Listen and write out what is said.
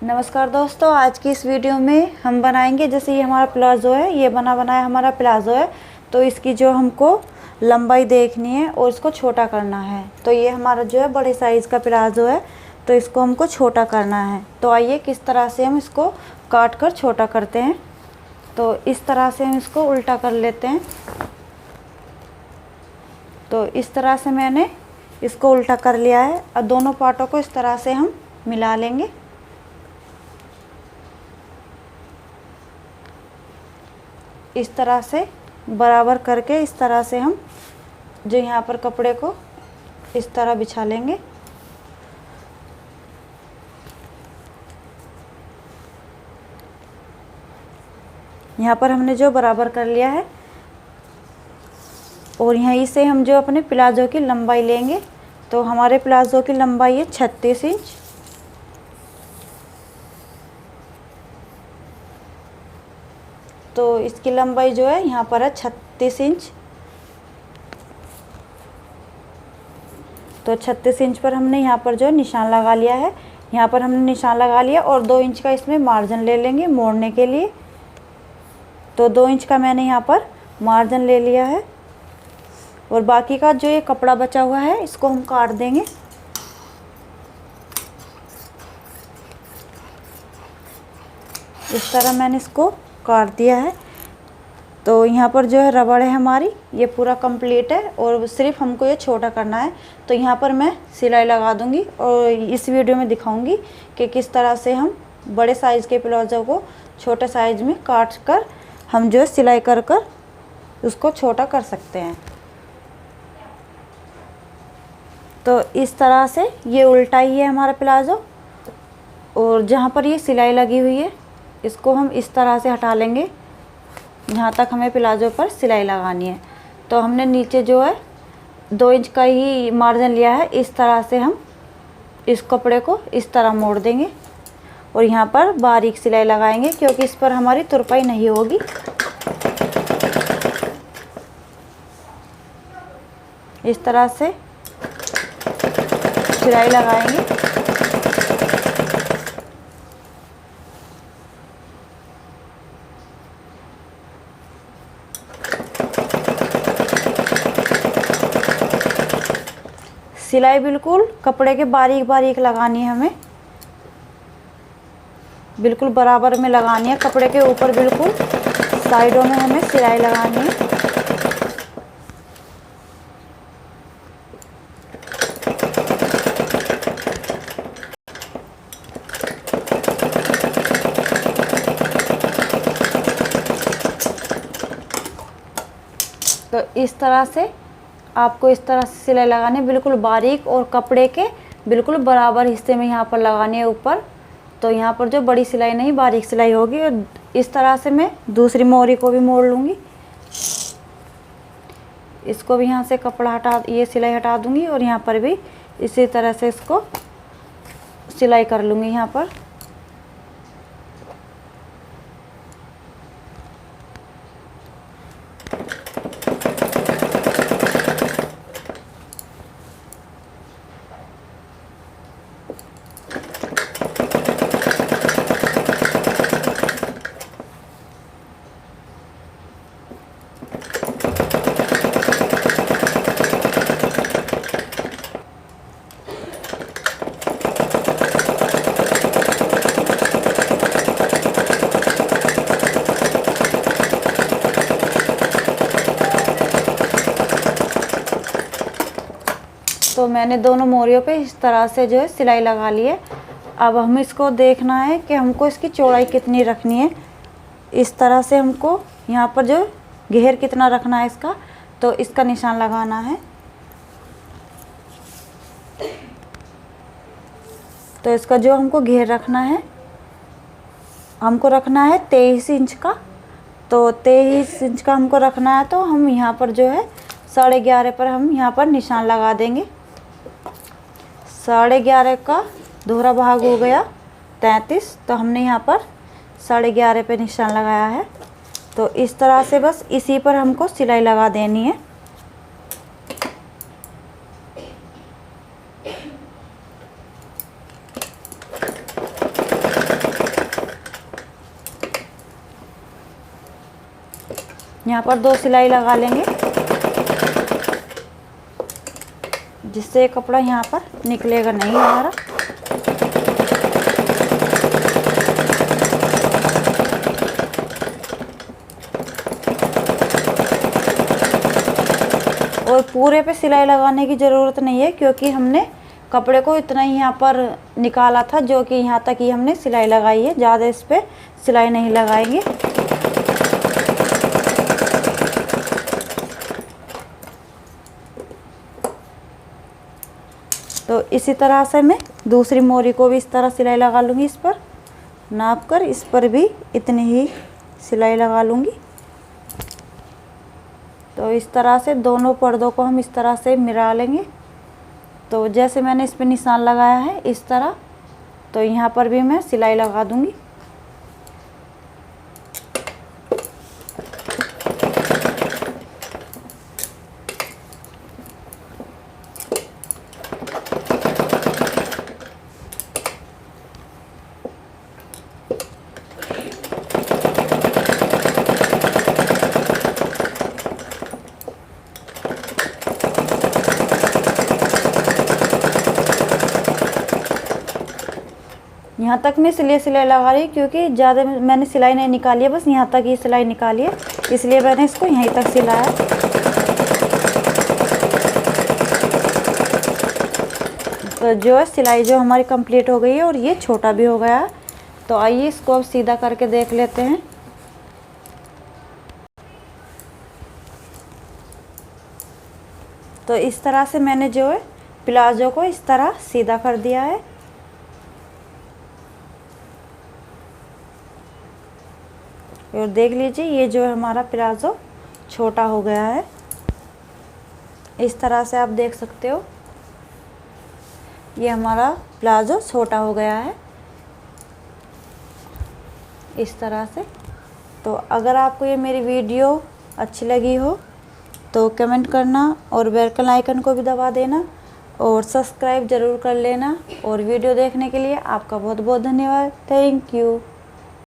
नमस्कार दोस्तों, आज की इस वीडियो में हम बनाएंगे, जैसे ये हमारा प्लाज़ो है, ये बना बनाया हमारा प्लाज़ो है। तो इसकी जो हमको लंबाई देखनी है और इसको छोटा करना है। तो ये हमारा जो है बड़े साइज़ का प्लाज़ो है, तो इसको हमको छोटा करना है। तो आइए किस तरह से हम इसको काट कर छोटा करते हैं। तो इस तरह से हम इसको उल्टा कर लेते हैं। तो इस तरह से मैंने इसको उल्टा कर लिया है। और दोनों पार्टों को इस तरह से हम मिला लेंगे। इस तरह से बराबर करके इस तरह से हम जो यहाँ पर कपड़े को इस तरह बिछा लेंगे। यहाँ पर हमने जो बराबर कर लिया है और यहीं से हम जो अपने प्लाज़ो की लंबाई लेंगे। तो हमारे प्लाज़ो की लंबाई है 36 इंच। तो इसकी लंबाई जो है यहाँ पर है 36 इंच। तो 36 इंच पर हमने यहाँ पर जो निशान लगा लिया है। यहाँ पर हमने निशान लगा लिया और 2 इंच का इसमें मार्जिन ले लेंगे मोड़ने के लिए। तो 2 इंच का मैंने यहाँ पर मार्जिन ले लिया है। और बाकी का जो ये कपड़ा बचा हुआ है इसको हम काट देंगे। इस तरह मैंने इसको काट दिया है। तो यहाँ पर जो है रबड़ है हमारी, ये पूरा कंप्लीट है और सिर्फ हमको ये छोटा करना है। तो यहाँ पर मैं सिलाई लगा दूँगी और इस वीडियो में दिखाऊँगी कि किस तरह से हम बड़े साइज़ के प्लाज़ो को छोटे साइज़ में काट कर हम जो है सिलाई कर कर उसको छोटा कर सकते हैं। तो इस तरह से ये उल्टा ही है हमारा प्लाज़ो। और जहाँ पर ये सिलाई लगी हुई है इसको हम इस तरह से हटा लेंगे जहाँ तक हमें प्लाज़ो पर सिलाई लगानी है। तो हमने नीचे जो है 2 इंच का ही मार्जिन लिया है। इस तरह से हम इस कपड़े को इस तरह मोड़ देंगे और यहाँ पर बारीक सिलाई लगाएंगे क्योंकि इस पर हमारी तुरपाई नहीं होगी। इस तरह से सिलाई लगाएंगे। सिलाई बिल्कुल कपड़े के बारीक बारीक लगानी है, हमें बिल्कुल बराबर में लगानी है। कपड़े के ऊपर बिल्कुल साइडों में हमें सिलाई लगानी है। तो इस तरह से आपको इस तरह से सिलाई लगानी है, बिल्कुल बारीक और कपड़े के बिल्कुल बराबर हिस्से में यहाँ पर लगानी है ऊपर। तो यहाँ पर जो बड़ी सिलाई नहीं बारीक सिलाई होगी। और इस तरह से मैं दूसरी मोरी को भी मोड़ लूँगी। इसको भी यहाँ से कपड़ा हटा, ये सिलाई हटा दूँगी और यहाँ पर भी इसी तरह से इसको सिलाई कर लूँगी यहाँ पर। तो मैंने दोनों मोरियों पे इस तरह से जो है सिलाई लगा ली है। अब हम इसको देखना है कि हमको इसकी चौड़ाई कितनी रखनी है। इस तरह से हमको यहाँ पर जो घेर कितना रखना है इसका, तो इसका निशान लगाना है। तो इसका जो हमको घेर रखना है, हमको रखना है 23 इंच का। तो 23 इंच का हमको रखना है। तो हम यहाँ पर जो है 11.5 पर हम यहाँ पर निशान लगा देंगे। 11.5 का दोहरा भाग हो गया 33। तो हमने यहाँ पर 11.5 पे निशान लगाया है। तो इस तरह से बस इसी पर हमको सिलाई लगा देनी है। यहाँ पर 2 सिलाई लगा लेंगे, जिससे कपड़ा यहाँ पर निकलेगा नहीं हमारा। और पूरे पे सिलाई लगाने की ज़रूरत नहीं है, क्योंकि हमने कपड़े को इतना ही यहाँ पर निकाला था, जो कि यहाँ तक ही हमने सिलाई लगाई है। ज़्यादा इस पे सिलाई नहीं लगाएंगे। तो इसी तरह से मैं दूसरी मोरी को भी इस तरह सिलाई लगा लूँगी। इस पर नाप कर इस पर भी इतनी ही सिलाई लगा लूँगी। तो इस तरह से दोनों पर्दों को हम इस तरह से मिला लेंगे। तो जैसे मैंने इस पे निशान लगाया है इस तरह, तो यहाँ पर भी मैं सिलाई लगा दूँगी। यहाँ तक मैं सिलाई लगा रही, क्योंकि ज़्यादा मैंने सिलाई नहीं निकाली है, बस यहाँ तक ही सिलाई निकाली है, इसलिए मैंने इसको यहीं तक सिलाया। तो जो है सिलाई जो हमारी कंप्लीट हो गई है, और ये छोटा भी हो गया है। तो आइए इसको अब सीधा करके देख लेते हैं। तो इस तरह से मैंने जो है प्लाजो को इस तरह सीधा कर दिया है। और देख लीजिए, ये जो है हमारा प्लाजो छोटा हो गया है। इस तरह से आप देख सकते हो, ये हमारा प्लाजो छोटा हो गया है इस तरह से। तो अगर आपको ये मेरी वीडियो अच्छी लगी हो तो कमेंट करना, और बेल आइकन को भी दबा देना, और सब्सक्राइब ज़रूर कर लेना। और वीडियो देखने के लिए आपका बहुत बहुत धन्यवाद। Thank you.